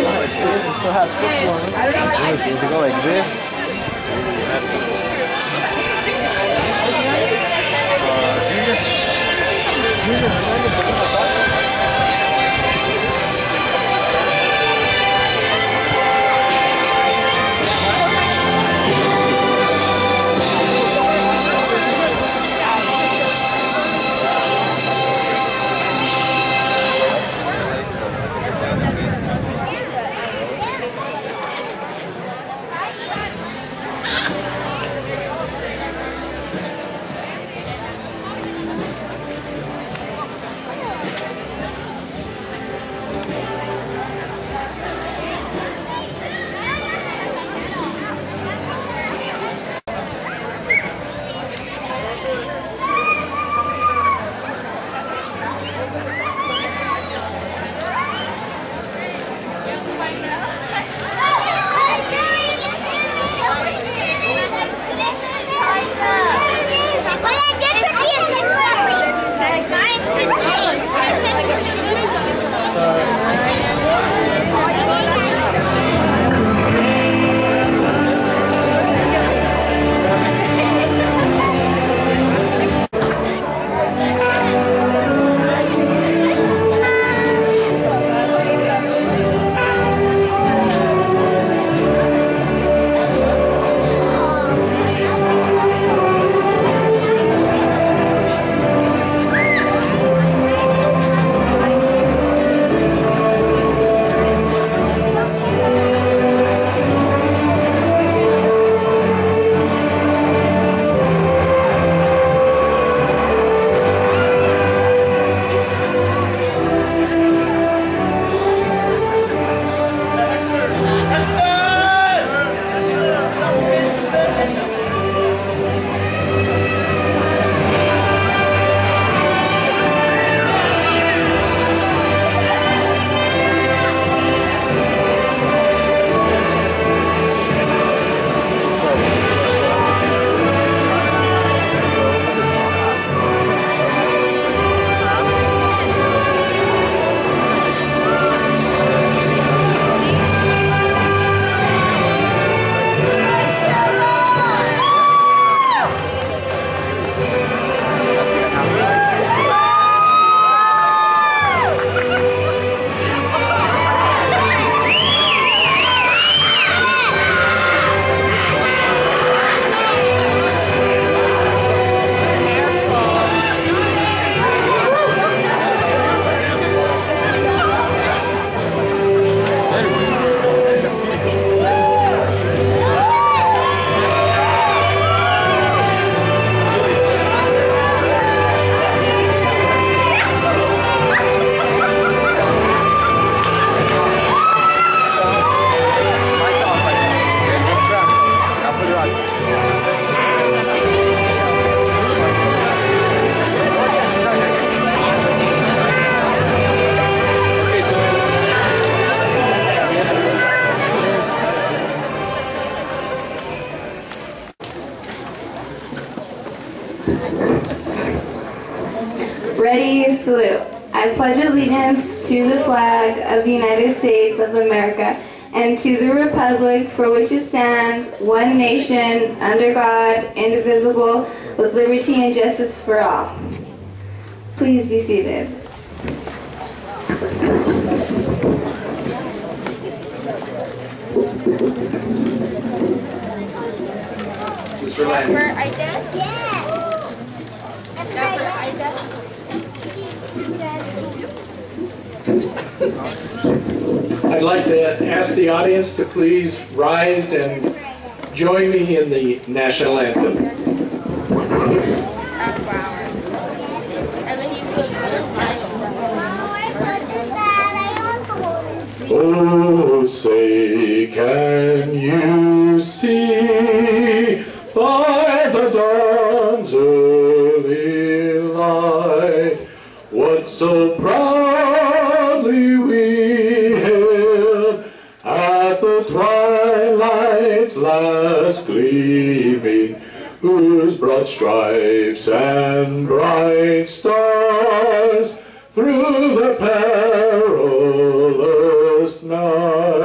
still has football. They go like this. Ready, salute. I pledge allegiance to the flag of the United States of America and to the republic for which it stands, one nation, under God, indivisible, with liberty and justice for all. Please be seated. I'd like to ask the audience to please rise and join me in the national anthem. Oh, say, can you see by the dawn's early light what so proudly we hailed at the twilight's last gleaming, whose broad stripes and bright stars through the perilous night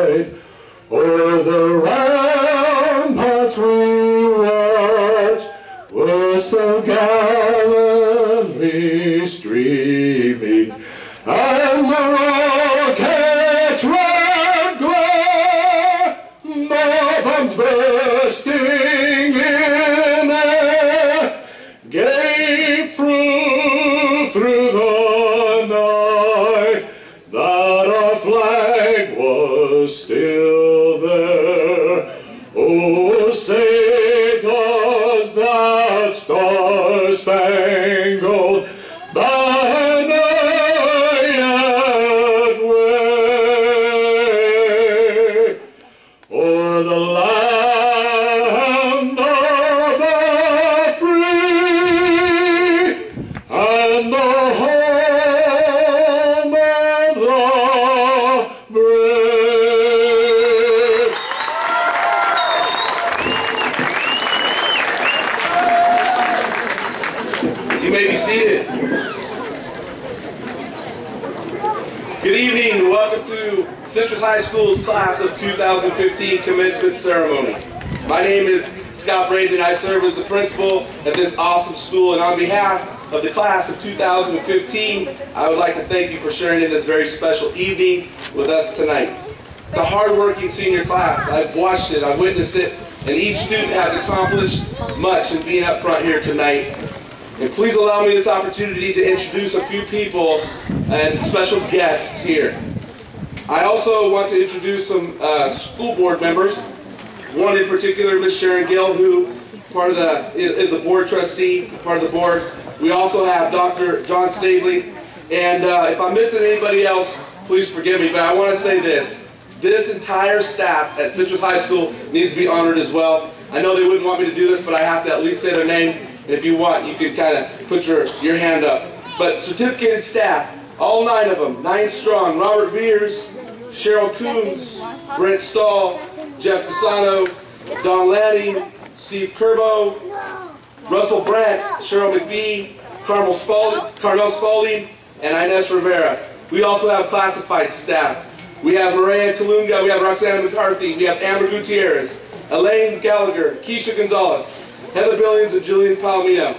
that our flag was still there. Oh, say does that star-spangled banner yet wave o'er the land of the free and the home of the brave? You may be seated. Good evening and welcome to Citrus High School's class of 2015 commencement ceremony. My name is Scott Braden. I serve as the principal at this awesome school, and on behalf of the class of 2015, I would like to thank you for sharing in this very special evening with us tonight. It's a hard-working senior class. I've watched it, I've witnessed it, and each student has accomplished much in being up front here tonight. And please allow me this opportunity to introduce a few people and special guests here. I also want to introduce some school board members. One in particular, Ms. Sharon Gill, who is a board trustee, part of the board. We also have Dr. John Stavely. And if I'm missing anybody else, please forgive me, but I want to say this. This entire staff at Citrus High School needs to be honored as well. I know they wouldn't want me to do this, but I have to at least say their name. And if you want, you can kind of put your hand up. But certificated staff, all 9 of them, 9 strong. Robert Veers, Cheryl Coombs, Brent Stahl, Jeff Pisano, Don Lanning, Steve Curbo, Russell Brandt, Cheryl McBee, Carmel Spalding, and Inez Rivera. We also have classified staff. We have Maria Kalunga, we have Roxana McCarthy, we have Amber Gutierrez, Elaine Gallagher, Keisha Gonzalez, Heather Billions, and Julian Palomino.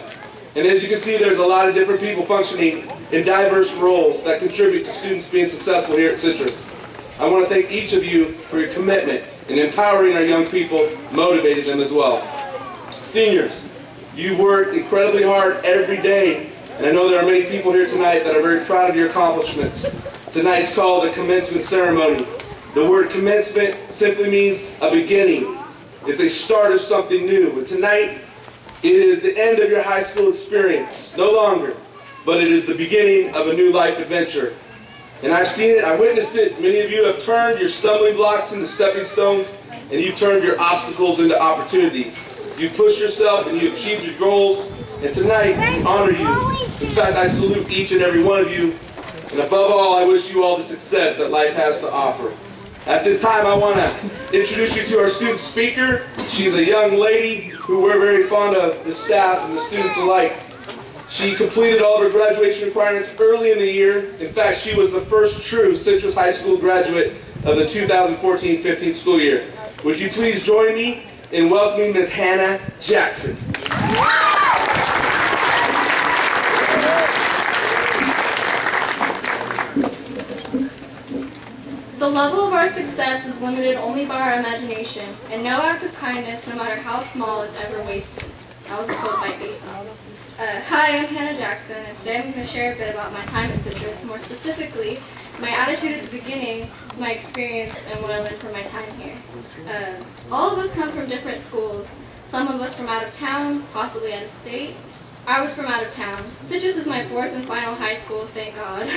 And as you can see, there's a lot of different people functioning in diverse roles that contribute to students being successful here at Citrus. I want to thank each of you for your commitment in empowering our young people, motivating them as well. Seniors, you worked incredibly hard every day, and I know there are many people here tonight that are very proud of your accomplishments. Tonight's called a commencement ceremony. The word commencement simply means a beginning. It's a start of something new. And tonight, it is the end of your high school experience. No longer. But it is the beginning of a new life adventure. And I've seen it, I witnessed it. Many of you have turned your stumbling blocks into stepping stones, and you've turned your obstacles into opportunities. You've pushed yourself and you've achieved your goals. And tonight, we honor you. In fact, I salute each and every one of you. And above all, I wish you all the success that life has to offer. At this time, I want to introduce you to our student speaker. She's a young lady who we're very fond of, the staff and the students alike. She completed all of her graduation requirements early in the year. In fact, she was the first true Citrus High School graduate of the 2014-15 school year. Would you please join me in welcoming Ms. Hannah Jackson. The level of our success is limited only by our imagination, and no act of kindness, no matter how small, is ever wasted. That was a quote by Aesop. Hi, I'm Hannah Jackson, and today I'm going to share a bit about my time at Citrus, more specifically, my attitude at the beginning, my experience, and what I learned from my time here. All of us come from different schools, some of us from out of town, possibly out of state. I was from out of town. Citrus is my 4th and final high school, thank God.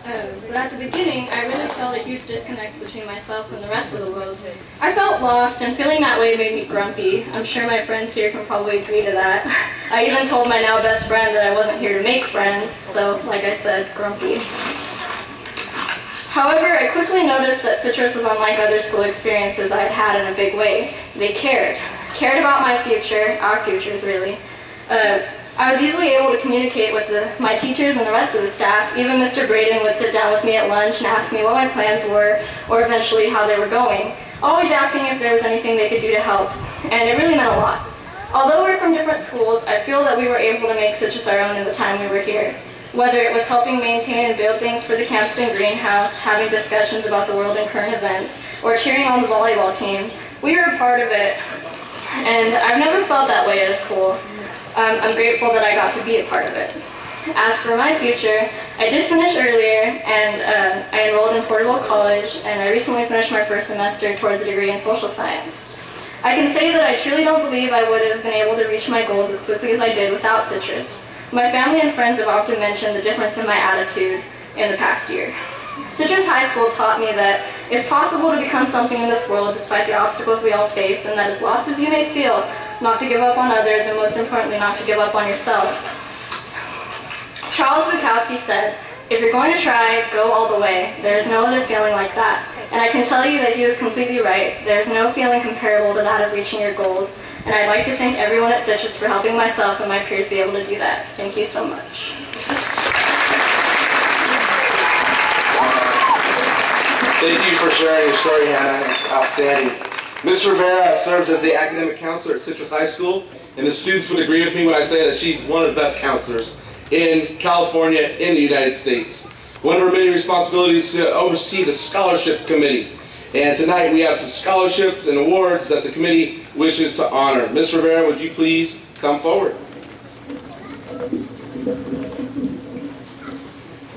But at the beginning, I really felt a huge disconnect between myself and the rest of the world. I felt lost, and feeling that way made me grumpy. I'm sure my friends here can probably agree to that. I even told my now best friend that I wasn't here to make friends, so, like I said, grumpy. However, I quickly noticed that Citrus was unlike other school experiences I had had in a big way. They cared about my future, our futures really. I was easily able to communicate with my teachers and the rest of the staff. Even Mr. Braden would sit down with me at lunch and ask me what my plans were, or eventually how they were going, always asking if there was anything they could do to help, and it really meant a lot. Although we're from different schools, I feel that we were able to make Citrus our own in the time we were here. Whether it was helping maintain and build things for the campus and greenhouse, having discussions about the world and current events, or cheering on the volleyball team, we were a part of it, and I've never felt that way at a school. I'm grateful that I got to be a part of it. As for my future, I did finish earlier, and I enrolled in Porterville College, and I recently finished my first semester towards a degree in social science. I can say that I truly don't believe I would have been able to reach my goals as quickly as I did without Citrus. My family and friends have often mentioned the difference in my attitude in the past year. Citrus High School taught me that it's possible to become something in this world despite the obstacles we all face, and that as lost as you may feel, not to give up on others, and most importantly, not to give up on yourself. Charles Bukowski said, "If you're going to try, go all the way. There's no other feeling like that." And I can tell you that he was completely right. There's no feeling comparable to that of reaching your goals. And I'd like to thank everyone at Citrus for helping myself and my peers be able to do that. Thank you so much. Thank you for sharing your story, Hannah. It's outstanding. Ms. Rivera serves as the academic counselor at Citrus High School, and the students would agree with me when I say that she's one of the best counselors in California, in the United States. One of her many responsibilities is to oversee the scholarship committee. And tonight we have some scholarships and awards that the committee wishes to honor. Ms. Rivera, would you please come forward?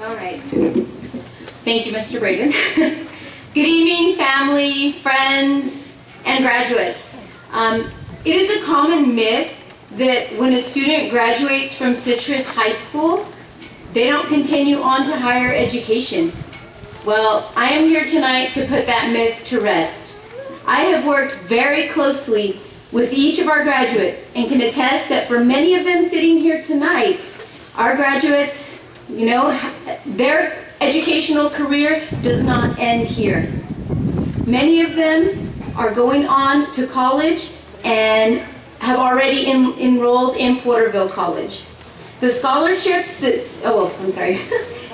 All right. Thank you, Mr. Braden. Good evening, family, friends, and graduates. It is a common myth that when a student graduates from Citrus High School, they don't continue on to higher education. Well, I am here tonight to put that myth to rest. I have worked very closely with each of our graduates and can attest that for many of them sitting here tonight, our graduates, you know, their educational career does not end here. Many of them are going on to college and have already enrolled in Porterville College. The scholarships that,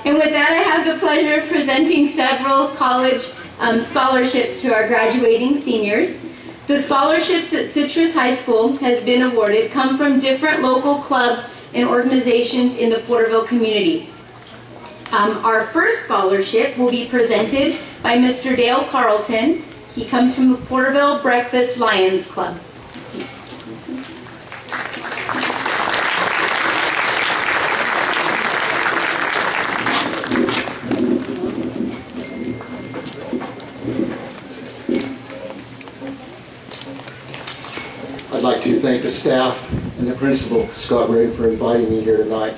and with that I have the pleasure of presenting several college scholarships to our graduating seniors. The scholarships that Citrus High School has been awarded come from different local clubs and organizations in the Porterville community. Our first scholarship will be presented by Mr. Dale Carlton. He comes from the Porterville Breakfast Lions Club. I'd like to thank the staff and the principal, Scott Ray, for inviting me here tonight.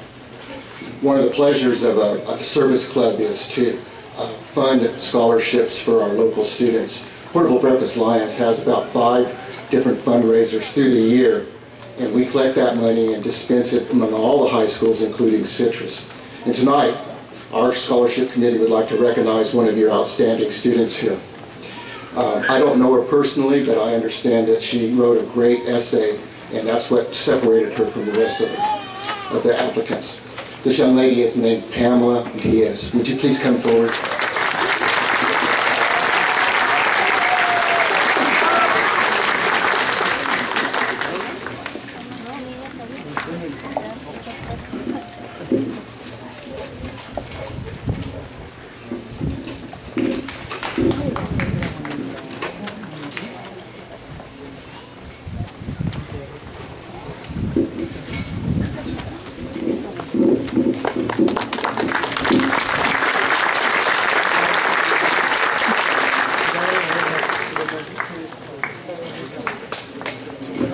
One of the pleasures of a service club is to fund scholarships for our local students. Porterville Breakfast Lions has about 5 different fundraisers through the year, and we collect that money and dispense it among all the high schools, including Citrus. And tonight, our scholarship committee would like to recognize one of your outstanding students here. I don't know her personally, but I understand that she wrote a great essay, and that's what separated her from the rest of the applicants. This young lady is named Pamela Diaz. Would you please come forward?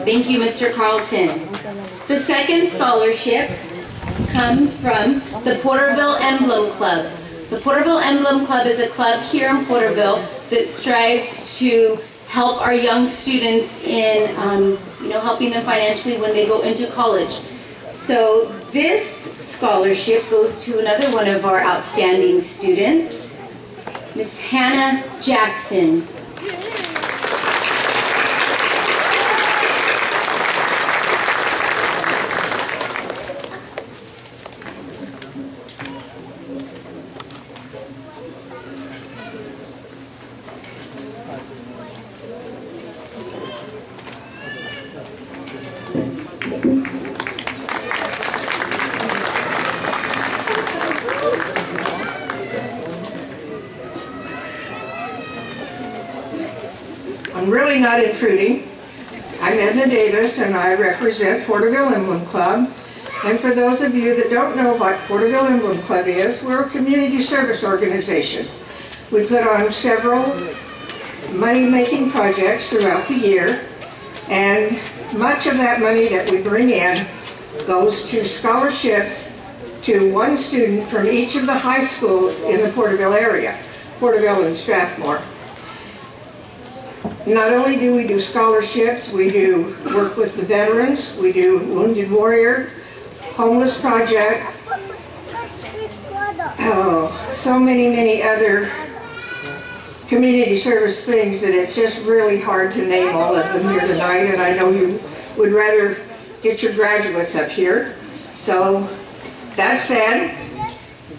Thank you, Mr. Carlton. The second scholarship comes from the Porterville Emblem Club. The Porterville Emblem Club is a club here in Porterville that strives to help our young students in helping them financially when they go into college. So this scholarship goes to another one of our outstanding students, Miss Hannah Jackson. I'm really not intruding. I'm Edna Davis, and I represent Porterville Emblem Club. And for those of you that don't know what Porterville Emblem Club is, we're a community service organization. We put on several money-making projects throughout the year, and much of that money that we bring in goes to scholarships to one student from each of the high schools in the Porterville area, Porterville and Strathmore. Not only do we do scholarships, we do work with the veterans, we do Wounded Warrior, Homeless Project, so many other community service things that it's just really hard to name all of them here tonight, and I know you would rather get your graduates up here. So that said,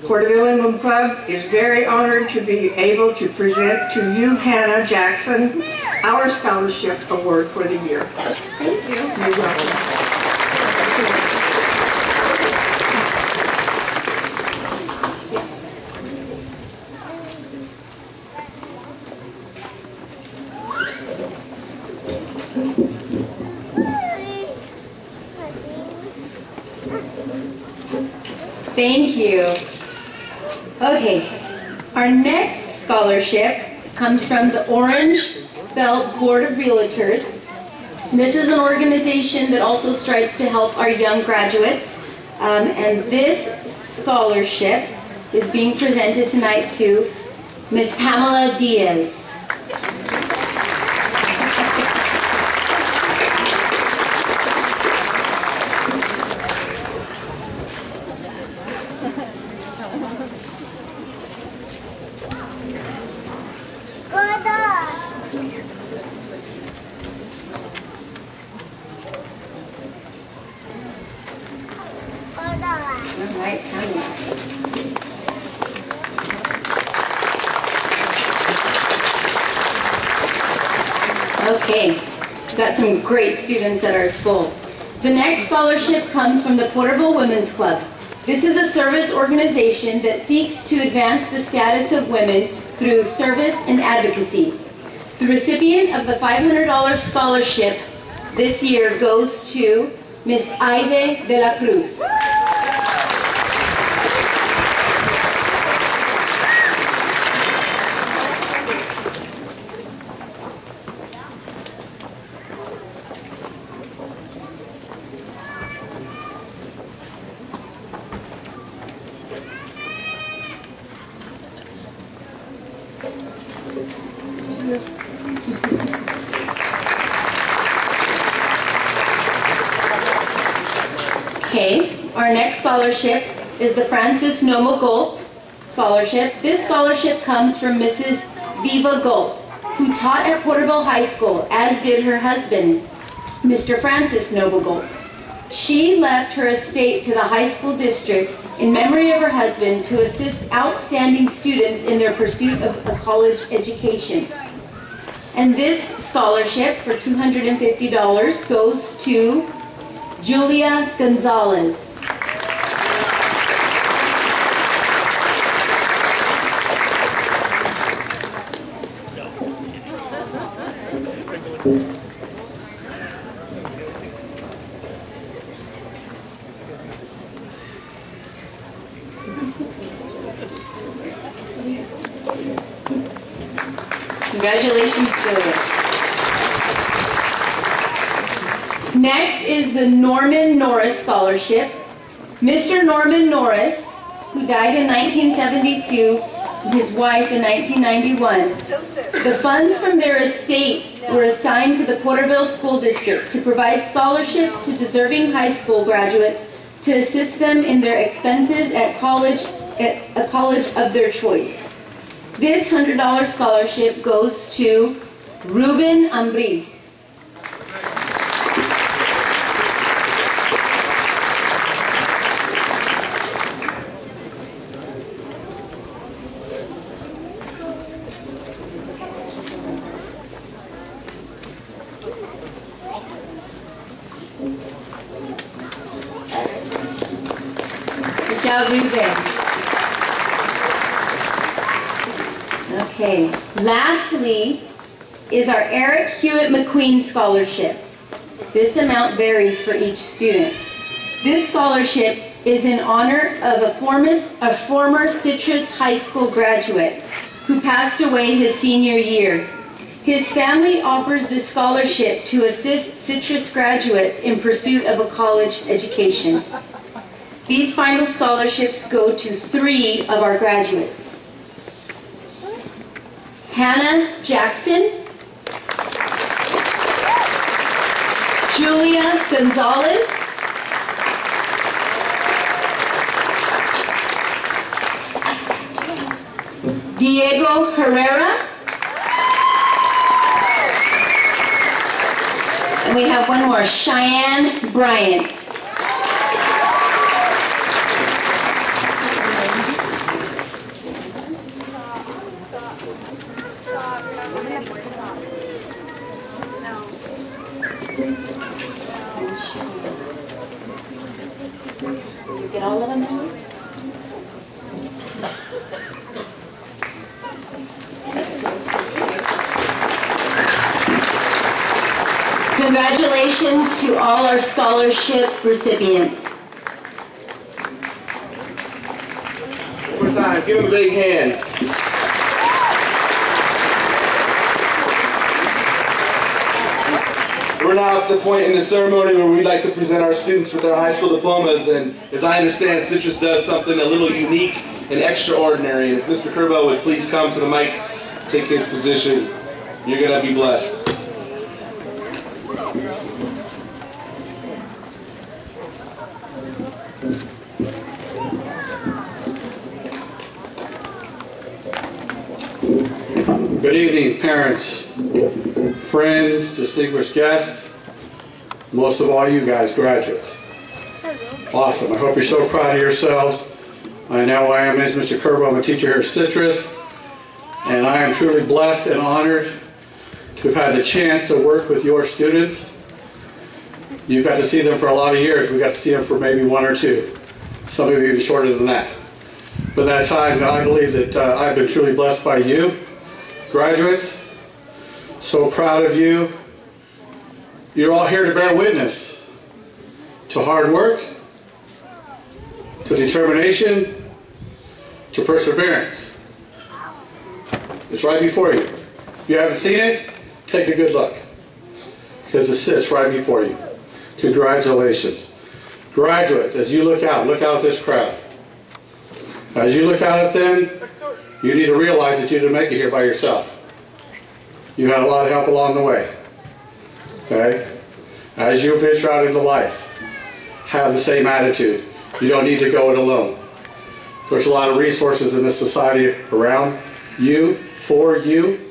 Porterville Emblem Club is very honored to be able to present to you, Hannah Jackson, our scholarship award for the year. Thank you. You're welcome. Thank you. Okay, our next scholarship comes from the Orange Belt Board of Realtors. This is an organization that also strives to help our young graduates, and this scholarship is being presented tonight to Ms. Pamela Diaz. Okay, we've got some great students at our school. The next scholarship comes from the Porterville Women's Club. This is a service organization that seeks to advance the status of women through service and advocacy. The recipient of the $500 scholarship this year goes to Ms. Ivy de la Cruz. Okay, our next scholarship is the Francis Noma Gold Scholarship. This scholarship comes from Mrs. Viva Gold, who taught at Porterville High School, as did her husband, Mr. Francis Noma Gold. She left her estate to the high school district in memory of her husband to assist outstanding students in their pursuit of a college education. And this scholarship for $250 goes to Julia Gonzalez. Congratulations, Julia. Next is the Norman Norris Scholarship. Mr. Norman Norris, who died in 1972, and his wife in 1991. The funds from their estate were assigned to the Porterville School District to provide scholarships to deserving high school graduates to assist them in their expenses at a college of their choice. This $100 scholarship goes to Ruben Ambris. Good job, Ruben. Okay, lastly is our Eric Hewitt McQueen Scholarship. This amount varies for each student. This scholarship is in honor of a former Citrus High School graduate who passed away his senior year. His family offers this scholarship to assist Citrus graduates in pursuit of a college education. These final scholarships go to 3 of our graduates: Hannah Jackson, Julia Gonzalez, Diego Herrera, and we have one more, Cheyenne Bryant. You get all of them now? Congratulations to all our scholarship recipients. One more time, give them a big hand. We're now at the point in the ceremony where we'd like to present our students with their high school diplomas, and as I understand, Citrus does something a little unique and extraordinary, and if Mr. Curbo would please come to the mic, take his position, you're going to be blessed. Good evening, parents, friends, distinguished guests, most of all you guys, graduates. Awesome. I hope you're so proud of yourselves. I know I am, as Mr. Curbo, I'm a teacher here at Citrus, and I am truly blessed and honored to have had the chance to work with your students. You've got to see them for a lot of years. We got to see them for maybe 1 or 2. Some of you even shorter than that. But that time, I believe that I've been truly blessed by you. Graduates, so proud of you. You're all here to bear witness to hard work, to determination, to perseverance. It's right before you. If you haven't seen it, take a good look, because it sits right before you. Congratulations. Graduates, as you look out at this crowd. As you look out at them, you need to realize that you didn't make it here by yourself. You had a lot of help along the way. Okay? As you venture out into life, have the same attitude. You don't need to go it alone. There's a lot of resources in this society around you, for you.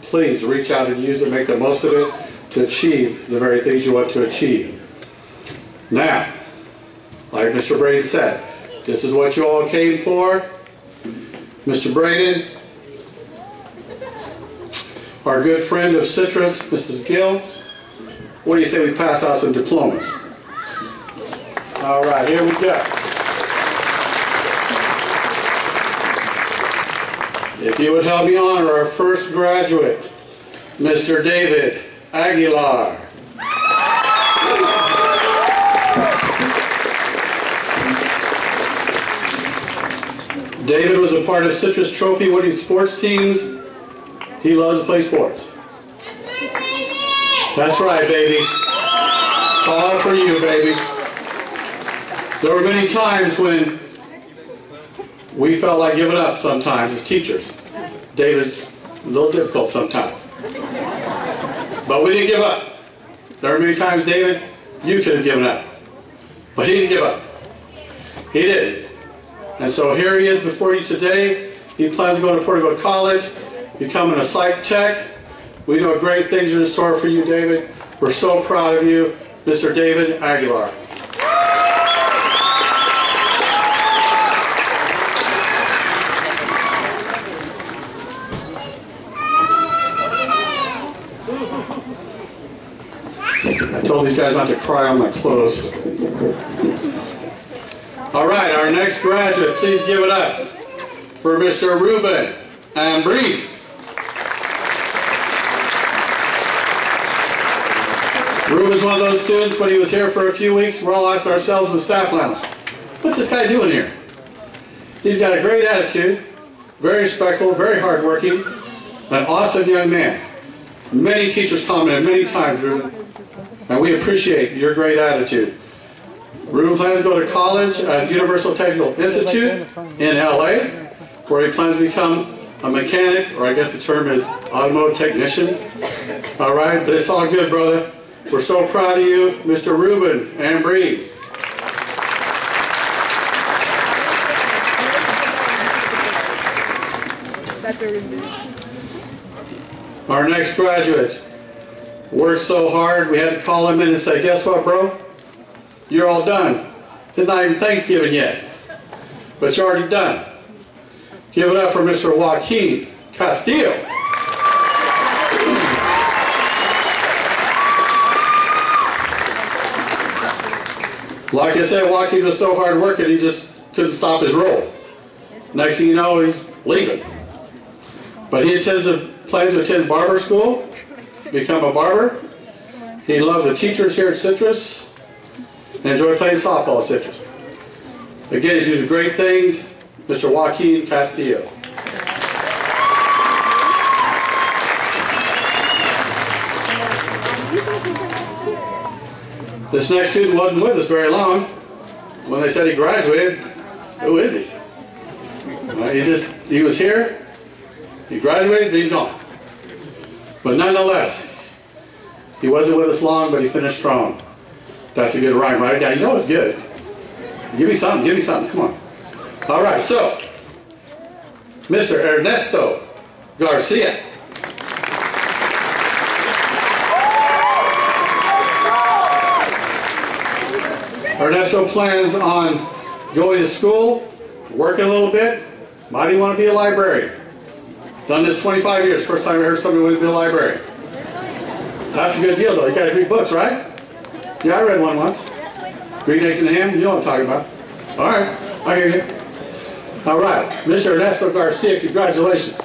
Please reach out and use it, make the most of it to achieve the very things you want to achieve. Now, like Mr. Braden said, this is what you all came for. Mr. Braden, our good friend of Citrus, Mrs. Gill, what do you say we pass out some diplomas? All right, here we go. If you would help me honor our first graduate, Mr. David Aguilar. David was a part of Citrus Trophy winning sports teams. He loves to play sports. That's right, baby. It's all for you, baby. There were many times when we felt like giving up sometimes as teachers. David's a little difficult sometimes. But we didn't give up. There were many times, David, you could have given up. But he didn't give up. He didn't. And so here he is before you today. He plans to go to Porterville College, becoming a psych tech. We know great things are in store for you, David. We're so proud of you, Mr. David Aguilar. I told these guys not to cry on my clothes. All right, our next graduate, please give it up for Mr. Ruben Ambrice. Ruben's one of those students, when he was here for a few weeks, we're all asking ourselves in the staff lounge, what's this guy doing here? He's got a great attitude, very respectful, very hardworking, an awesome young man. Many teachers commented many times, Ruben, and we appreciate your great attitude. Ruben plans to go to college at Universal Technical Institute in LA, where he plans to become a mechanic, or I guess the term is automotive technician. All right, but it's all good, brother. We're so proud of you, Mr. Ruben Ambrose. Our next graduate worked so hard, we had to call him in and say, guess what, bro? You're all done. It's not even Thanksgiving yet, but you're already done. Give it up for Mr. Joaquin Castillo. Like I said, Joaquin was so hard working, he just couldn't stop his roll. Next thing you know, he's leaving. But he plans to attend barber school, become a barber. He loves the teachers here at Citrus, and enjoy playing softball at Citrus. Again, he's doing great things, Mr. Joaquin Castillo. This next student wasn't with us very long. When they said he graduated, who is he? He was here, he graduated, and he's gone. But nonetheless, he wasn't with us long, but he finished strong. That's a good rhyme, right? Now, you know it's good. Give me something, come on. All right, so, Mr. Ernesto Garcia. Ernesto plans on going to school, working a little bit. Might even want to be a librarian. Done this 25 years. First time I heard somebody wanted to be a librarian. That's a good deal, though. You guys read books, right? Yeah, I read one once. Green Eggs and Ham. You know what I'm talking about. All right, I hear you. All right, Mr. Ernesto Garcia, congratulations.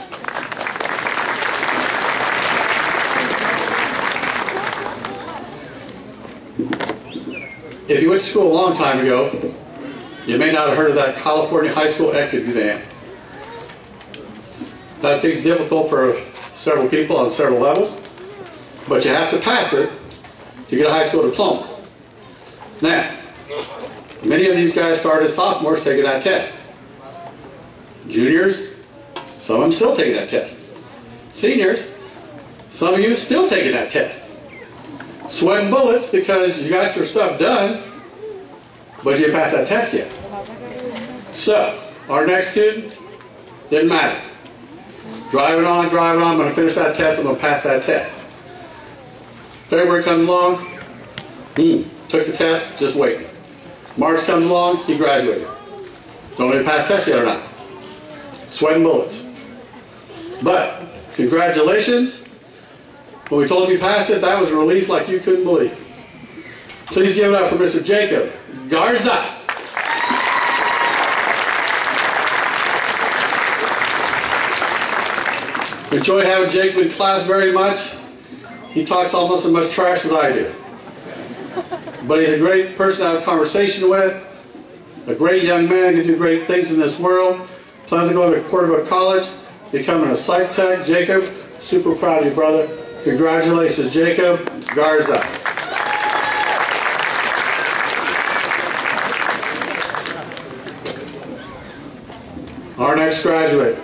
If you went to school a long time ago, you may not have heard of that California high school exit exam. That thing's difficult for several people on several levels, but you have to pass it to get a high school diploma. Now, many of these guys started as sophomores taking that test. Juniors, some of them still taking that test. Seniors, some of you still taking that test. Sweating bullets because you got your stuff done, but you didn't pass that test yet. So, our next student, didn't matter. Driving on, I'm going to finish that test, I'm going to pass that test. February comes along, took the test, just waiting. March comes along, he graduated. Don't know if he passed the test yet or not. Sweating bullets. But, congratulations. When we told him he passed it, that was a relief like you couldn't believe. Please give it up for Mr. Jacob Garza. Enjoy having Jacob in class very much. He talks almost as much trash as I do. But he's a great person to have a conversation with, a great young man who can do great things in this world. Plans to go to Porterville College, becoming a psych tech. Jacob, super proud of you, brother. Congratulations, Jacob Garza. Our next graduate.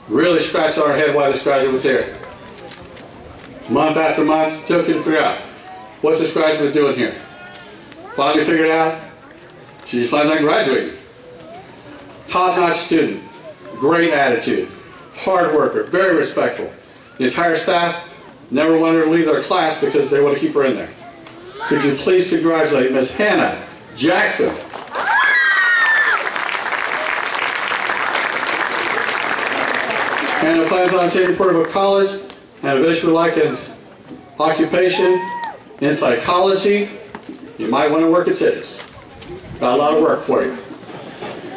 Really scratched our head why this graduate was here. Month after month, still couldn't figure out what's this graduate doing here. Finally figured out she just plans on graduating. Top-notch student, great attitude, hard worker, very respectful. The entire staff never wanted her to leave their class because they want to keep her in there. Could you please congratulate Miss Hannah Jackson. Hannah plans on attending Porterville College and eventually like an occupation in psychology. You might want to work at Citrus. Got a lot of work for you.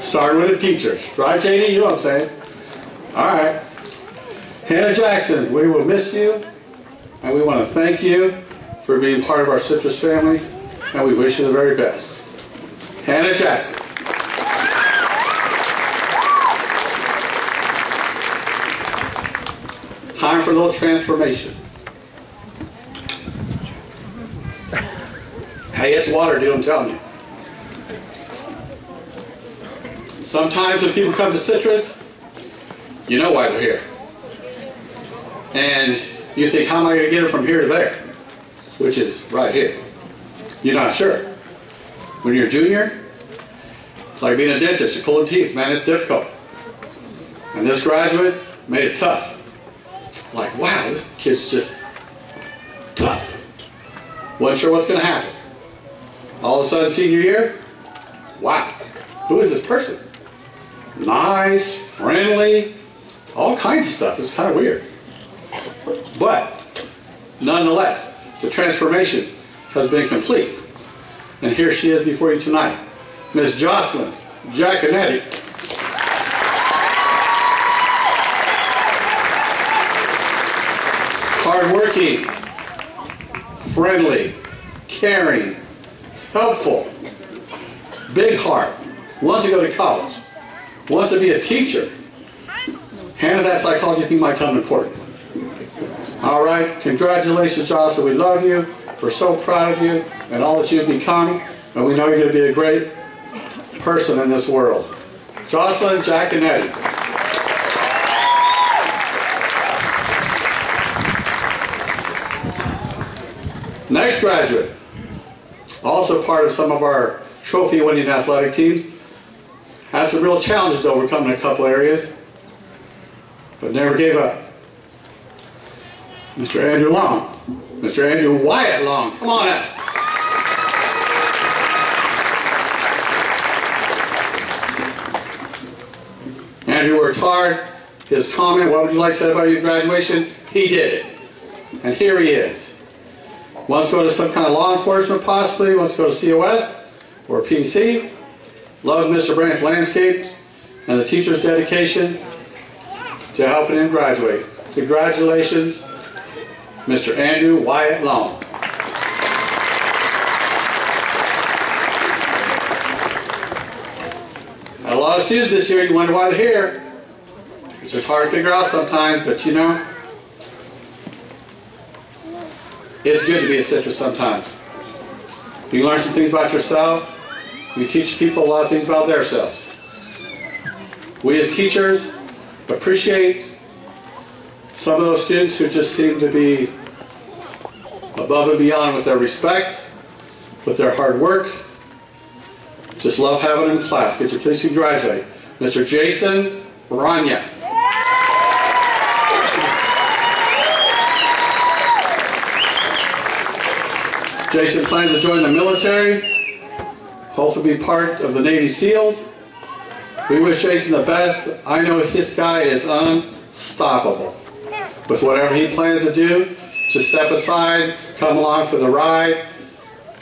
Starting with the teachers. Right, JD? You know what I'm saying? All right. Hannah Jackson, we will miss you, and we want to thank you for for being part of our Citrus family, and we wish you the very best. Hannah Jackson. Time for a little transformation. Hey, it's water, dude, I'm telling you. Sometimes when people come to Citrus, you know why they're here. And you think, how am I going to get it from here to there? Which is right here. You're not sure. When you're a junior, it's like being a dentist. You're pulling teeth, man, it's difficult. And this graduate made it tough. Like, wow, this kid's just tough. Wasn't sure what's going to happen. All of a sudden, senior year, wow, who is this person? Nice, friendly, all kinds of stuff. It's kind of weird. But, nonetheless, the transformation has been complete. And here she is before you tonight, Miss Jocelyn Giaconetti. Hardworking, friendly, caring, helpful, big heart, wants to go to college, wants to be a teacher. Hannah, that psychology thing might come important. All right, congratulations, Jocelyn. We love you. We're so proud of you and all that you've become, and we know you're going to be a great person in this world. Jocelyn Giaconetti. Next graduate, also part of some of our trophy-winning athletic teams, had some real challenges to overcome in a couple areas, but never gave up. Mr. Andrew Long. Mr. Andrew Wyatt Long. Come on up. Andrew worked hard. His comment, what would you like to say about your graduation? He did it. And here he is. Wants to go to some kind of law enforcement possibly, wants to go to COS or PC. Loved Mr. Brandt's landscapes and the teacher's dedication to helping him graduate. Congratulations, Mr. Andrew Wyatt Long. Had a lot of students this year, you wonder why they're here. It's just hard to figure out sometimes, but you know, it's good to be a Citrus sometimes. You learn some things about yourself. You teach people a lot of things about themselves. We as teachers appreciate some of those students who just seem to be above and beyond with their respect, with their hard work. Just love having them in class. Could you please congratulate Mr. Jason Rania. Jason plans to join the military, hopefully be part of the Navy SEALs. We wish Jason the best. I know his guy is unstoppable. With whatever he plans to do, just step aside, come along for the ride,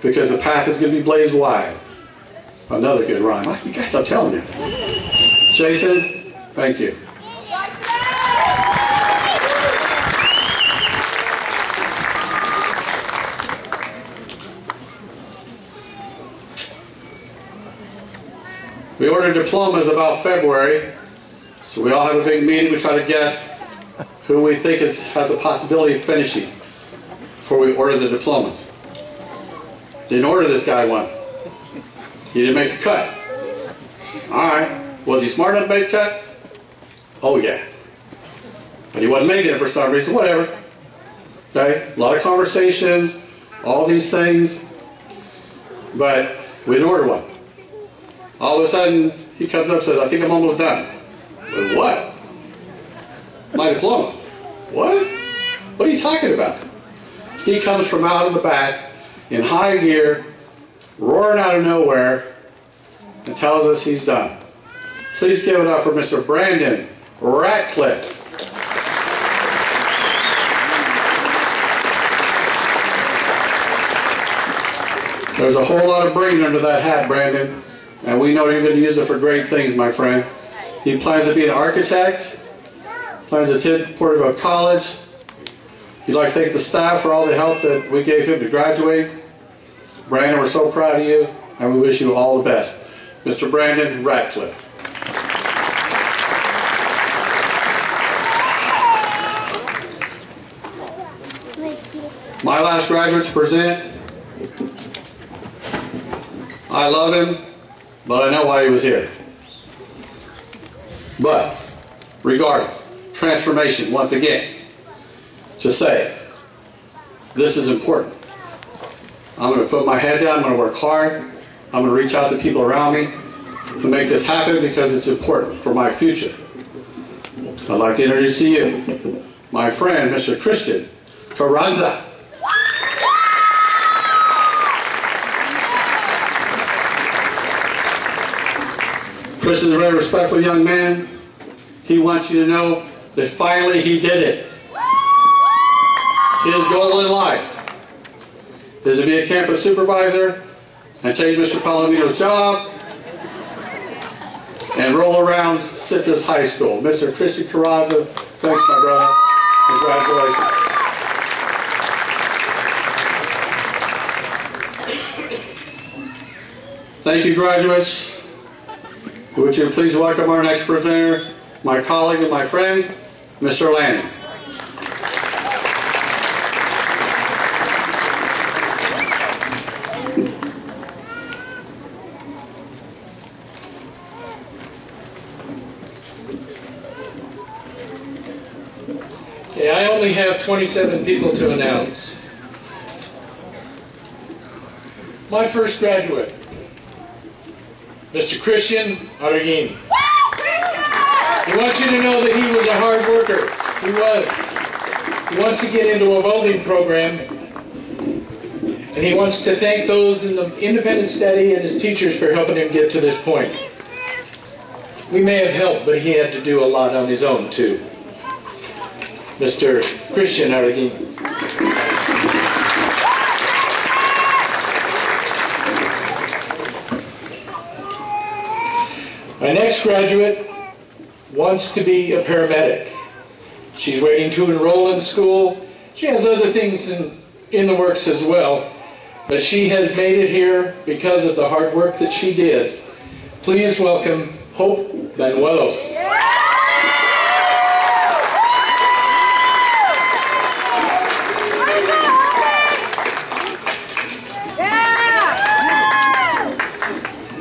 because the path is going to be blazed wide. Another good rhyme. You guys, I'm telling you. Jason, thank you. We ordered diplomas about February, so we all have a big meeting. We try to guess who we think has a possibility of finishing before we order the diplomas. Didn't order this guy one. He didn't make the cut. All right. Was he smart enough to make the cut? Oh, yeah. But he wasn't making it for some reason. Whatever. Okay? A lot of conversations, all these things, but we didn't order one. All of a sudden, he comes up and says, I think I'm almost done. With what? My diploma. What? What are you talking about? He comes from out in the back, in high gear, roaring out of nowhere, and tells us he's done. Please give it up for Mr. Brandon Ratcliffe. There's a whole lot of brain under that hat, Brandon. And we know you're going to use it for great things, my friend. He plans to be an architect, plans to attend Porterville College, We'd like to thank the staff for all the help that we gave him to graduate. Brandon, we're so proud of you, and we wish you all the best. Mr. Brandon Ratcliffe. My last graduate to present. I love him, but I know why he was here. But, regardless, transformation, once again, to say, this is important. I'm going to put my head down, I'm going to work hard, I'm going to reach out to people around me to make this happen because it's important for my future. I'd like to introduce to you my friend, Mr. Christian Carranza. Christian's a very respectful young man. He wants you to know that finally he did it. His goal in life is to be a campus supervisor and take Mr. Palomino's job and roll around Citrus High School. Mr. Christian Carranza, thanks my brother. Congratulations. Thank you, graduates. Would you please welcome our next presenter, my colleague and my friend, Mr. Lanning. Okay, I only have 27 people to announce. My first graduate, Mr. Christian Arguin. He wants you to know that he was a hard worker. He was. He wants to get into a welding program, and he wants to thank those in the independent study and his teachers for helping him get to this point. We may have helped, but he had to do a lot on his own too. Mr. Christian Arguin. My next graduate wants to be a paramedic. She's waiting to enroll in school. She has other things in the works as well, but she has made it here because of the hard work that she did. Please welcome Hope Banuelos.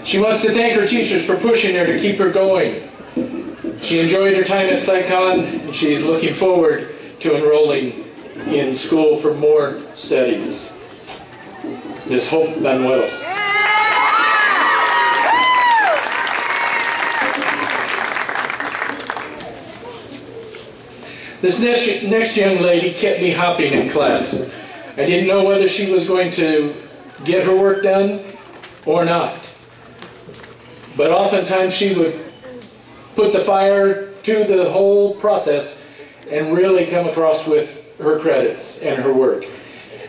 She wants to thank her teachers for pushing her to keep her going. She enjoyed her time at SciCon, and she's looking forward to enrolling in school for more studies. Ms. Hope Banuelos. This next young lady kept me hopping in class. I didn't know whether she was going to get her work done or not. But oftentimes she would put the fire to the whole process and really come across with her credits and her work.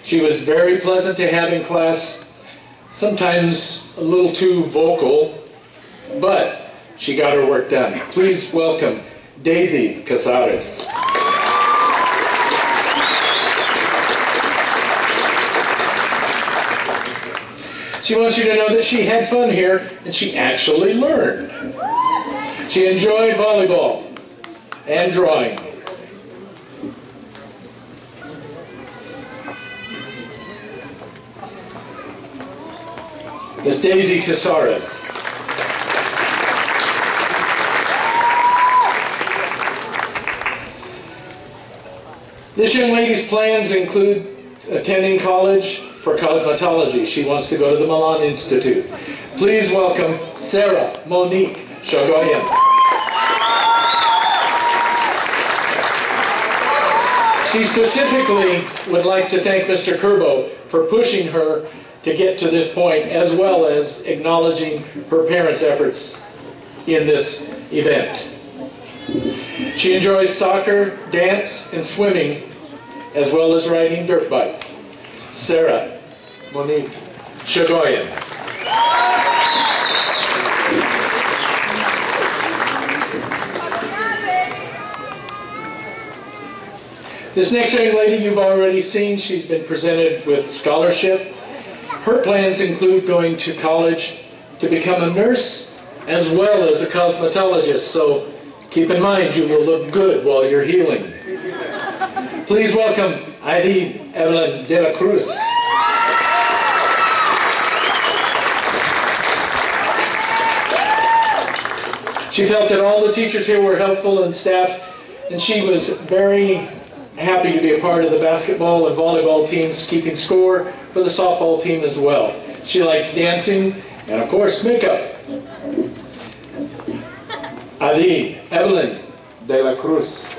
She was very pleasant to have in class, sometimes a little too vocal, but she got her work done. Please welcome Daisy Casares. She wants you to know that she had fun here, and she actually learned. She enjoyed volleyball and drawing. Miss Daisy Casares. This young lady's plans include attending college for cosmetology. She wants to go to the Milan Institute. Please welcome Sarah Monique Chagoyan. She specifically would like to thank Mr. Curbo for pushing her to get to this point, as well as acknowledging her parents' efforts in this event. She enjoys soccer, dance, and swimming, as well as riding dirt bikes. Sarah Monique Chagoyan. This next young lady you've already seen, she's been presented with scholarship. Her plans include going to college to become a nurse as well as a cosmetologist, so keep in mind you will look good while you're healing. Please welcome Heidi Evelyn de la Cruz. She felt that all the teachers here were helpful and staff, and she was very happy to be a part of the basketball and volleyball teams, keeping score for the softball team as well. She likes dancing and, of course, makeup. Heidi Evelyn de la Cruz.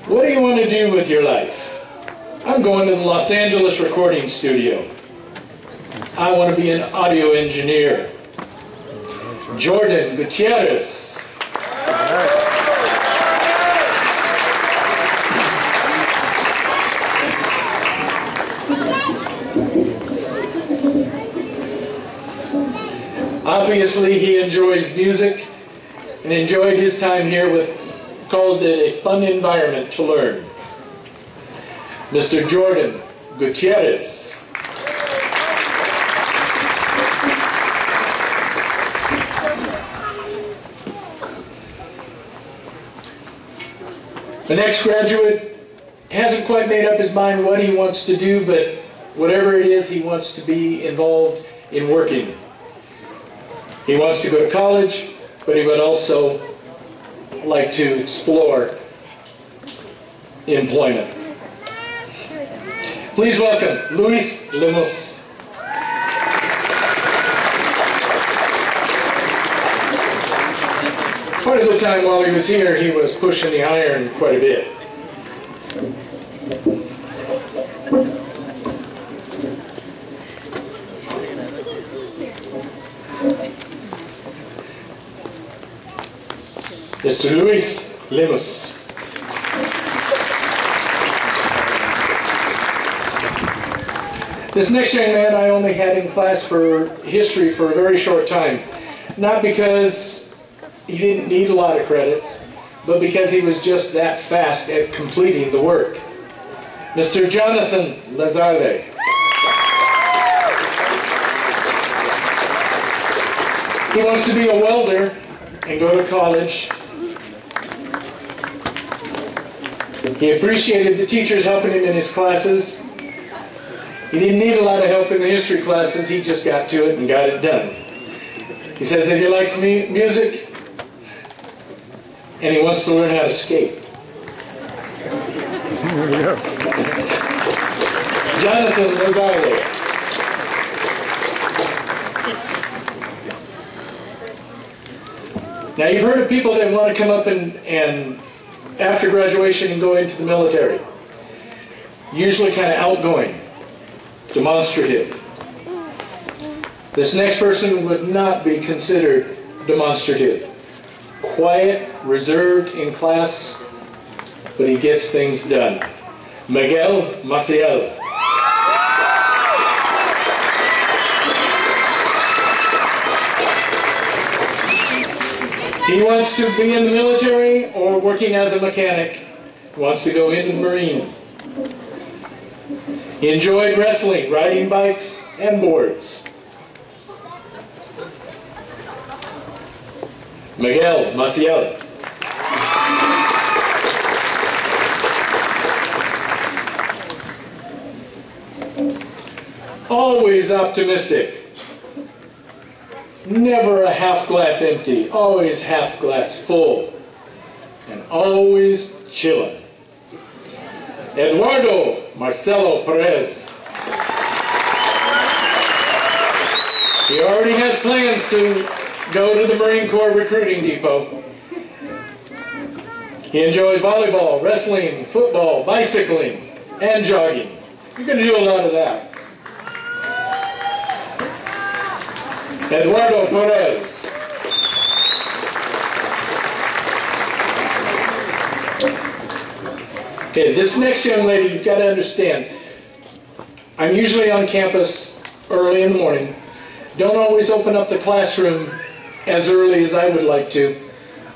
What do you want to do with your life? I'm going to the Los Angeles recording studio. I want to be an audio engineer. Jordan Gutierrez. Obviously, he enjoys music and enjoyed his time here with, called it a fun environment to learn. Mr. Jordan Gutierrez. The next graduate hasn't quite made up his mind what he wants to do, but whatever it is, he wants to be involved in working. He wants to go to college, but he would also like to explore employment. Please welcome Luis Lemus. Part of the time while he was here, he was pushing the iron quite a bit. Mr. Luis Lemus. This next young man I only had in class for history for a very short time. Not because he didn't need a lot of credits, but because he was just that fast at completing the work. Mr. Jonathan Lazarde. He wants to be a welder and go to college. He appreciated the teachers helping him in his classes. He didn't need a lot of help in the history classes, he just got to it and got it done. He says that he likes music, and he wants to learn how to skate. Jonathan Lozale. Now you've heard of people that want to come up and after graduation and go into the military. Usually kind of outgoing, demonstrative. This next person would not be considered demonstrative. Quiet, reserved in class, but he gets things done. Miguel Maciel. He wants to be in the military or working as a mechanic. He wants to go into the Marines. He enjoyed wrestling, riding bikes, and boards. Miguel Maciel. Always optimistic. Never a half glass empty, always half glass full. And always chilling. Eduardo Marcelo Perez. He already has plans to go to the Marine Corps recruiting depot. He enjoys volleyball, wrestling, football, bicycling, and jogging. You're going to do a lot of that. Eduardo Perez. Okay, this next young lady, you've got to understand, I'm usually on campus early in the morning. Don't always open up the classroom as early as I would like to,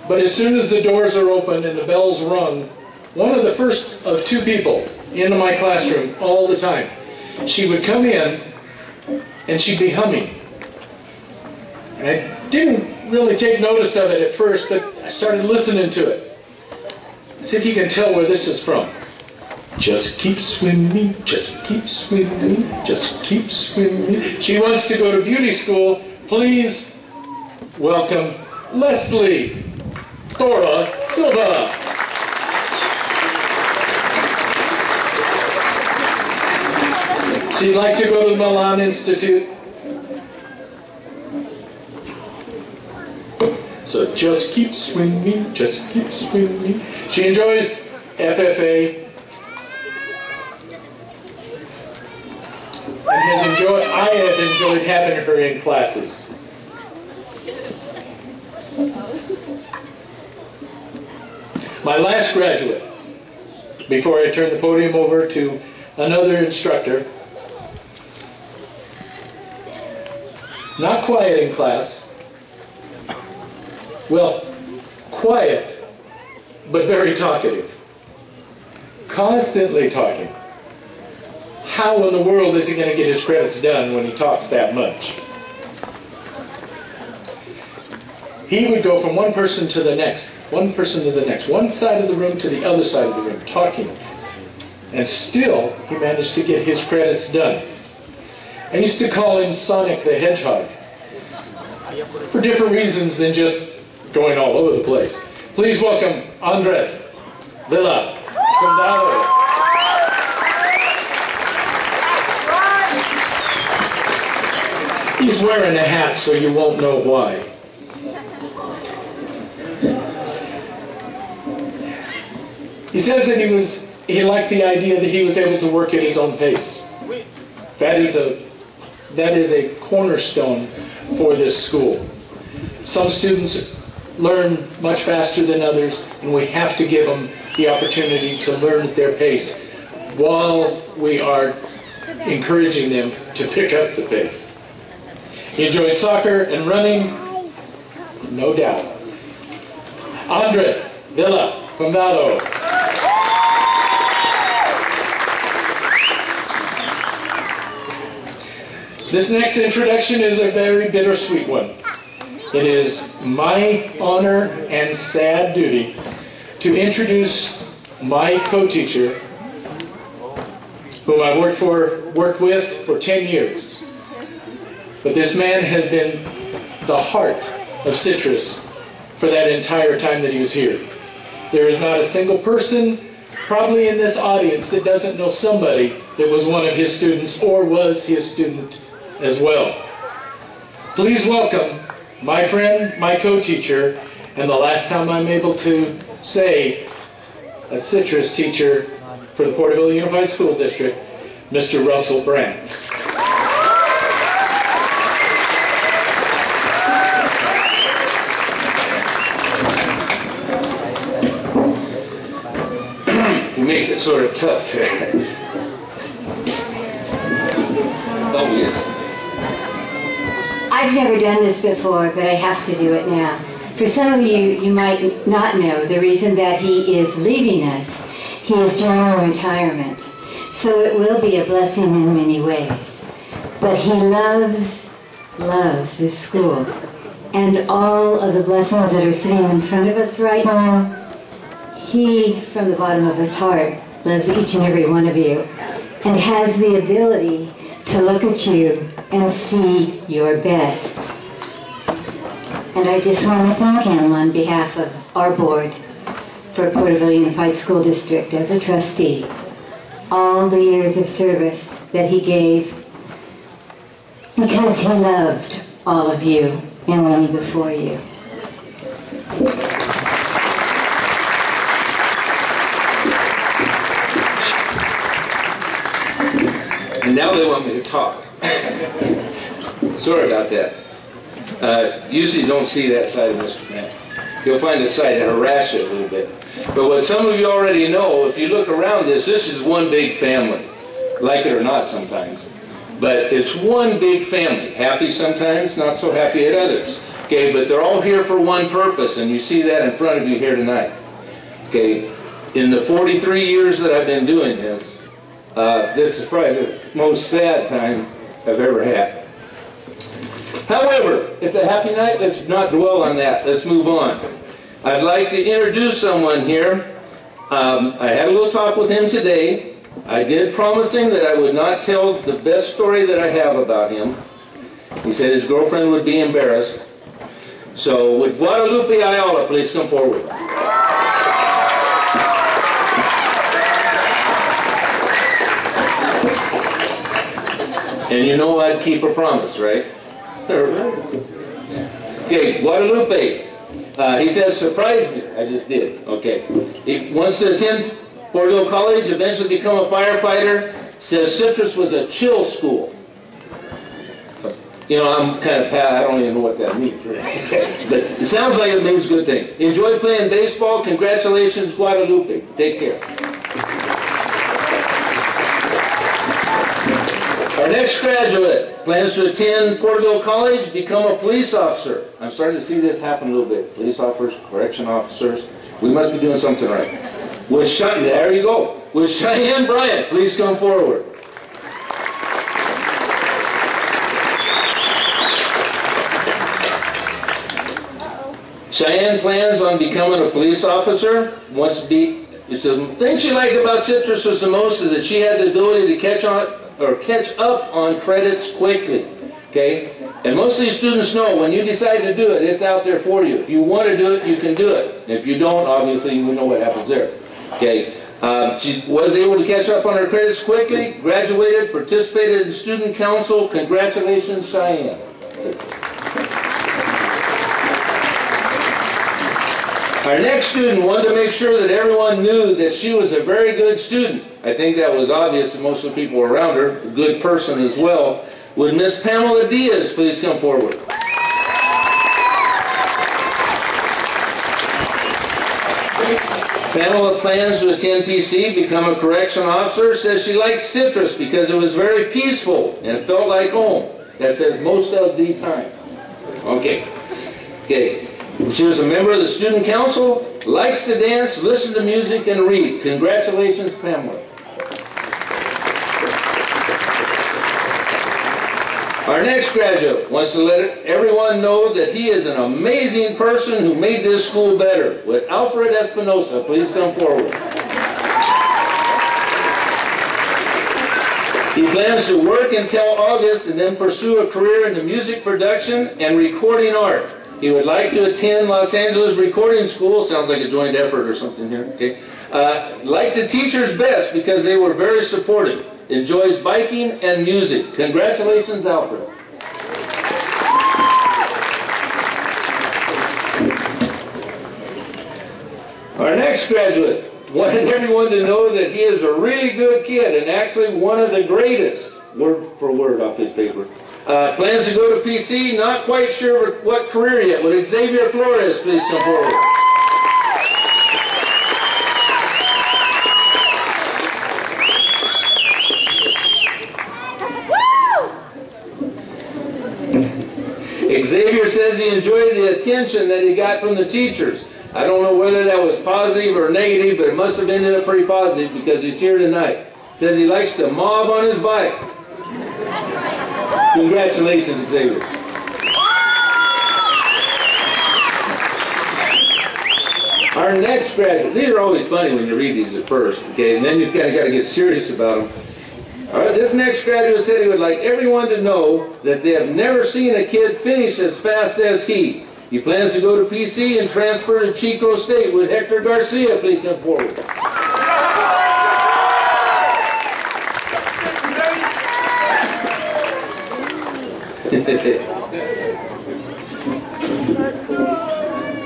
but as soon as the doors are open and the bell's rung, one of the first of two people into my classroom all the time, she would come in and she'd be humming. And I didn't really take notice of it at first, but I started listening to it. See if you can tell where this is from. Just keep swimming, just keep swimming, just keep swimming. She wants to go to beauty school. Please welcome Leslie Thora Silva. She'd like to go to the Milan Institute. So just keep swimming, just keep swimming. She enjoys FFA. I have enjoyed having her in classes. My last graduate, before I turn the podium over to another instructor, not quiet in class, well, quiet, but very talkative, constantly talking. How in the world is he going to get his credits done when he talks that much? He would go from one person to the next, one person to the next, one side of the room to the other side of the room, talking. And still, he managed to get his credits done. I used to call him Sonic the Hedgehog, for different reasons than just going all over the place. Please welcome Andres Villa Condado. He's wearing a hat, so you won't know why. He says that he liked the idea that he was able to work at his own pace. That is a cornerstone for this school. Some students learn much faster than others, and we have to give them the opportunity to learn at their pace while we are encouraging them to pick up the pace. He enjoyed soccer and running, no doubt. Andres Villa Condado. This next introduction is a very bittersweet one. It is my honor and sad duty to introduce my co-teacher, whom I worked with for 10 years. But this man has been the heart of Citrus for that entire time that he was here. There is not a single person probably in this audience that doesn't know somebody that was one of his students or was his student as well. Please welcome my friend, my co-teacher, and the last time I'm able to say a Citrus teacher for the Porterville Unified School District, Mr. Russell Brandt. He makes it sort of tough. Oh, yes. I've never done this before, but I have to do it now. For some of you, you might not know the reason that he is leaving us. He is during retirement. So it will be a blessing in many ways. But he loves this school. And all of the blessings that are sitting in front of us right now, he, from the bottom of his heart, loves each and every one of you and has the ability to look at you and see your best. And I just want to thank him on behalf of our board for Porterville Unified School District as a trustee. All the years of service that he gave because he loved all of you and me before you. And now they want me to talk. Sorry about that. Usually don't see that side of Mr. Grant. You'll find the side and harass it a little bit. But what some of you already know, if you look around this is one big family. like it or not sometimes. But it's one big family. Happy sometimes, not so happy at others. Okay, but they're all here for one purpose, and you see that in front of you here tonight. Okay, in the 43 years that I've been doing this, this is probably the most sad time I've ever had. However, it's a happy night. Let's not dwell on that. Let's move on. I'd like to introduce someone here. I had a little talk with him today. I did promise him that I would not tell the best story that I have about him. He said his girlfriend would be embarrassed. So would Guadalupe Ayala please come forward? And you know I'd keep a promise, right? Okay, Guadalupe. He says, surprise me. I just did. Okay. He wants to attend Porterville College, eventually become a firefighter. Says Citrus was a chill school. You know, I'm kind of I don't even know what that means. But it sounds like it means good thing. Enjoy playing baseball. Congratulations, Guadalupe. Take care. Our next graduate plans to attend Porterville College, become a police officer. I'm starting to see this happen a little bit. Police officers, correction officers. We must be doing something right. There you go. With Cheyenne Bryant, please come forward. Cheyenne plans on becoming a police officer. Wants to be. It's the thing she liked about Citrus was the most is that she had the ability to catch up on credits quickly. Okay, and most of these students know when you decide to do it, it's out there for you. If you want to do it, you can do it. If you don't, obviously, you know what happens there. Okay, she was able to catch up on her credits quickly. Graduated, participated in student council. Congratulations, Cheyenne. Our next student wanted to make sure that everyone knew that she was a very good student. I think that was obvious to most of the people around her, a good person as well. Would Miss Pamela Diaz please come forward? Pamela plans to attend PC, become a correction officer. Says she likes Citrus because it was very peaceful and it felt like home. That says most of the time. Okay. Okay. She was a member of the student council, likes to dance, listen to music, and read. Congratulations, Pamela. Our next graduate wants to let everyone know that he is an amazing person who made this school better. With Alfred Espinosa, please come forward. He plans to work until August and then pursue a career in the music production and recording art. He would like to attend Los Angeles Recording School. Sounds like a joint effort or something here. Okay. Like the teachers best because they were very supportive. Enjoys biking and music. Congratulations, Alfred. Our next graduate wanted everyone to know that he is a really good kid and actually one of the greatest, word for word off his paper. Plans to go to PC, not quite sure what career yet. Would Xavier Flores please come forward? Xavier says he enjoyed the attention that he got from the teachers. I don't know whether that was positive or negative, but it must have ended up pretty positive because he's here tonight. Says he likes to mob on his bike. Congratulations, Xavier. Our next graduate, these are always funny when you read these at first, okay, and then you've kind of got to get serious about them. All right, this next graduate said he would like everyone to know that they have never seen a kid finish as fast as he. He plans to go to PC and transfer to Chico State. Would Hector Garcia please come forward?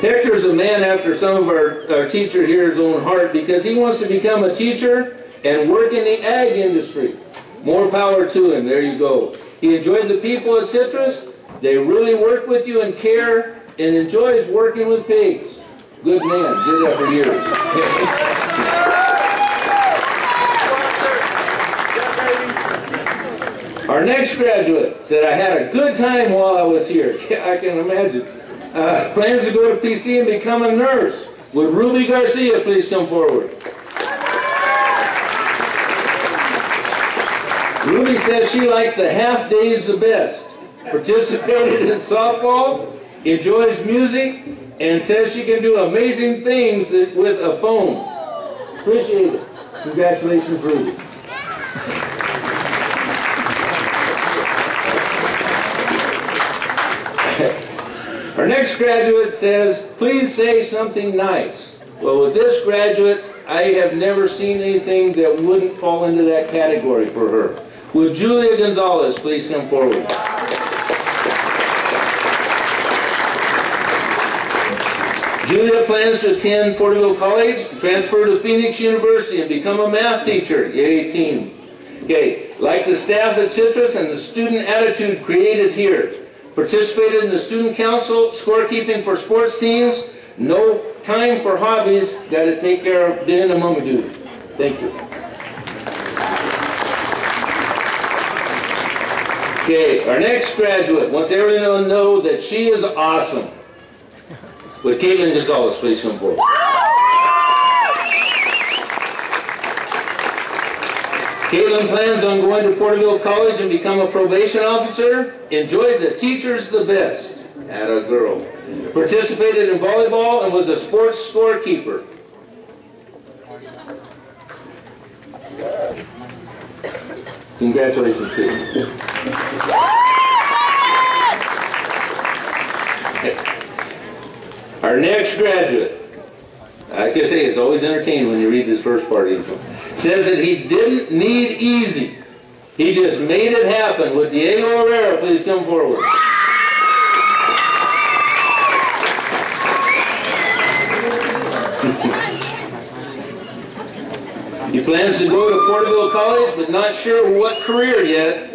Hector's a man after some of our teachers here's own heart because he wants to become a teacher and work in the ag industry. More power to him. There you go. He enjoyed the people at Citrus. They really work with you and care and enjoys working with pigs. Good man. Did that for years. Our next graduate said, I had a good time while I was here. I can imagine. Plans to go to PC and become a nurse. Would Ruby Garcia please come forward? Ruby says she liked the half days the best. Participated in softball, enjoys music, and says she can do amazing things with a phone. Appreciate it. Congratulations, Ruby. Our next graduate says, please say something nice. Well, with this graduate, I have never seen anything that wouldn't fall into that category for her. Would Julia Gonzalez please come forward? Julia plans to attend Porterville College, transfer to Phoenix University, and become a math teacher. Yay, team. Okay, like the staff at Citrus and the student attitude created here. Participated in the student council, scorekeeping for sports teams, no time for hobbies, got to take care of being a mama dude. Thank you. Okay, our next graduate wants everyone to know that she is awesome. Would Caitlin Gonzalez please come forward? Caitlin plans on going to Porterville College and become a probation officer. Enjoyed the teachers the best. Atta girl. Participated in volleyball and was a sports scorekeeper. Congratulations, Caitlin. Our next graduate, I can say it's always entertaining when you read this first part of it, says that he didn't need easy. He just made it happen. Would Diego Herrera please come forward? He plans to go to Porterville College, but not sure what career yet.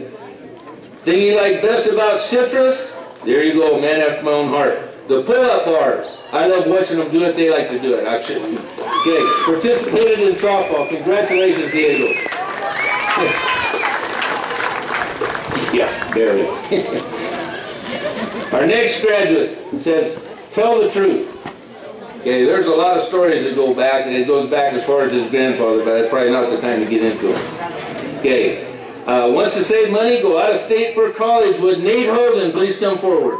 Thing he liked best about Citrus? There you go, man after my own heart. The pull-up bars. I love watching them do it. They like to do it, actually. Okay, participated in softball. Congratulations, Diego. Yeah, barely. Our next graduate says, tell the truth. Okay, there's a lot of stories that go back, and it goes back as far as his grandfather, but that's probably not the time to get into it. Okay, wants to save money, go out of state for college. Would Nate Hogan please come forward?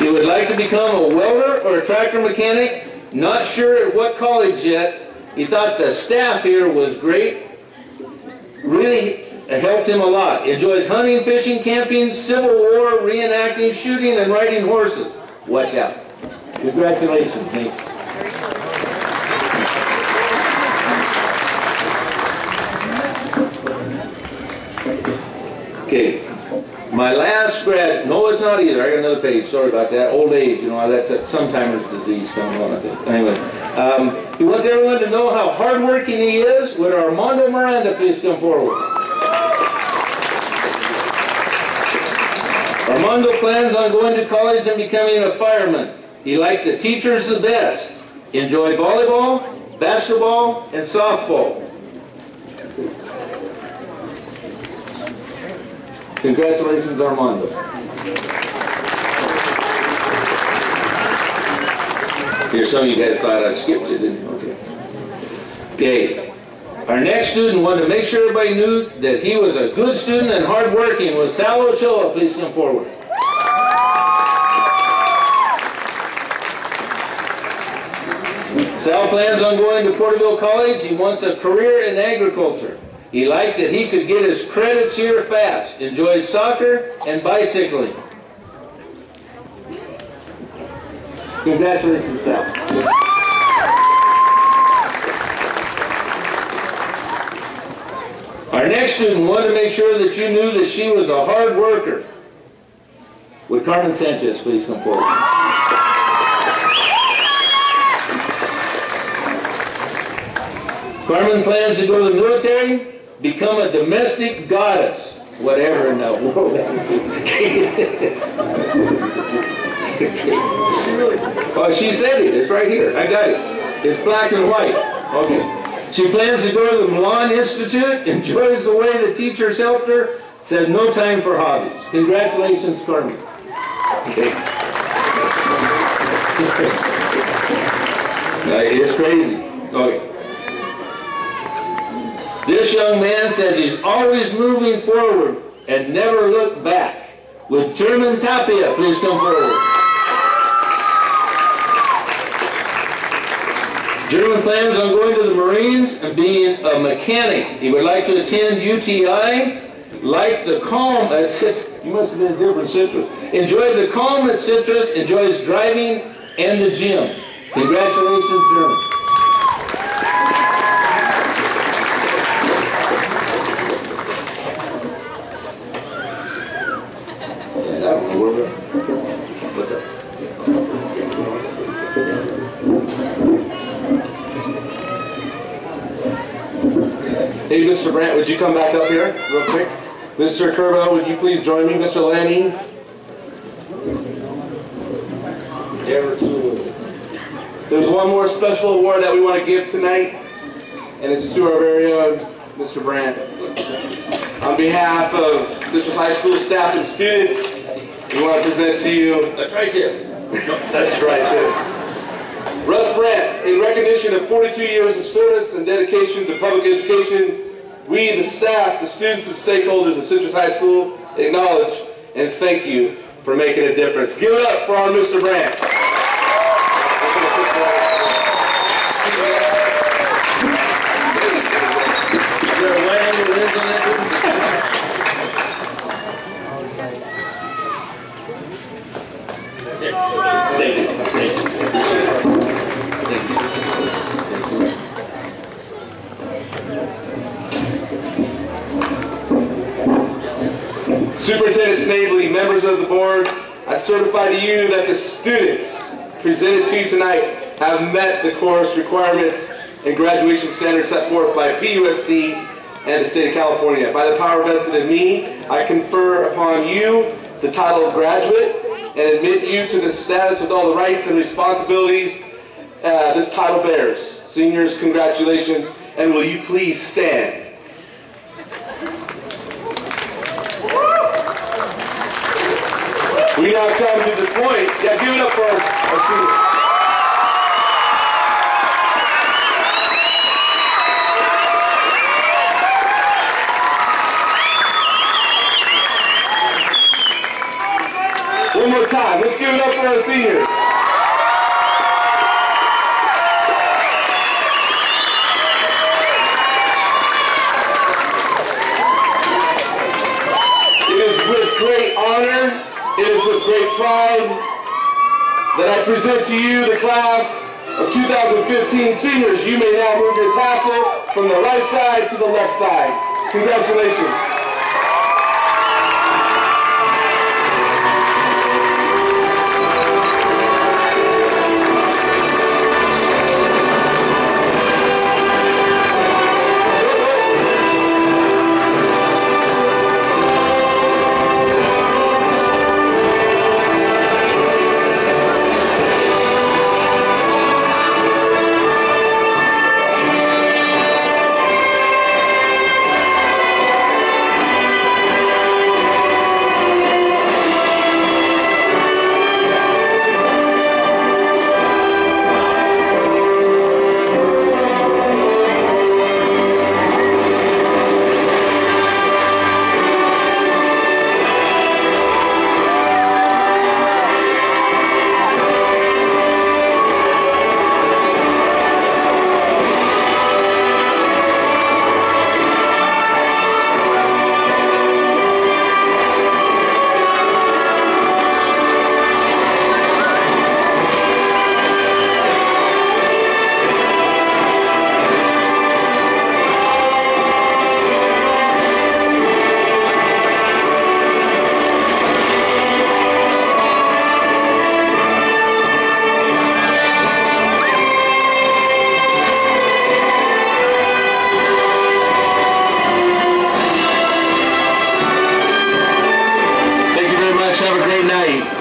He would like to become a welder or a tractor mechanic. Not sure at what college yet. He thought the staff here was great. Really helped him a lot. Enjoys hunting, fishing, camping, Civil War, reenacting, shooting, and riding horses. Watch out. Congratulations, Nate. Okay. My last grad, no, it's not either. I got another page. Sorry about that. Old age, you know, that's a sometimes disease coming on, I think. Anyway, he wants everyone to know how hardworking he is. Would Armando Miranda please come forward? Armando plans on going to college and becoming a fireman. He liked the teachers the best. Enjoyed volleyball, basketball, and softball. Congratulations, Armando. Here, some of you guys thought I skipped it, didn't you? Okay. Okay. Our next student wanted to make sure everybody knew that he was a good student and hardworking. Was Sal Ochoa please come forward? Sal plans on going to Porterville College. He wants a career in agriculture. He liked that he could get his credits here fast. Enjoyed soccer and bicycling. Congratulations, Sal. Our next student wanted to make sure that you knew that she was a hard worker. Would Carmen Sanchez please come forward? Carmen plans to go to the military, become a domestic goddess, whatever in the world that would be. Oh, she said it. It's right here. I got it. It's black and white. Okay. She plans to go to the Milan Institute, enjoys the way the teachers helped her, says no time for hobbies. Congratulations, Carmen. Okay. It's crazy. Okay. This young man says he's always moving forward and never looked back. With German Tapia, please come forward. German plans on going to the Marines and being a mechanic. He would like to attend UTI, like the calm at Citrus. You must have been here from Citrus. Enjoy the calm at Citrus, enjoys driving and the gym. Congratulations, German. Hey, Mr. Brandt, would you come back up here real quick? Mr. Curbo, would you please join me? Mr. Lanning? There's one more special award that we want to give tonight, and it's to our very own Mr. Brandt. On behalf of Citrus High School staff and students, we want to present to you... That's right there. That's right there. Russ Brandt, in recognition of 42 years of service and dedication to public education, we, the staff, the students, and stakeholders of Citrus High School, acknowledge and thank you for making a difference. Give it up for our Mr. Brandt. Is there a wedding that lives on that? Thank you. Thank you. Superintendent Snavely, members of the board, I certify to you that the students presented to you tonight have met the course requirements and graduation standards set forth by PUSD and the state of California. By the power vested in me, I confer upon you the title of graduate and admit you to the status with all the rights and responsibilities this title bears. Seniors, congratulations, and will you please stand? We now come to the point. Yeah, give it up for our students. One more time. Let's give it up for our seniors. It is with great honor, it is with great pride that I present to you the class of 2015 seniors. You may now move your tassel from the right side to the left side. Congratulations. Have a great night.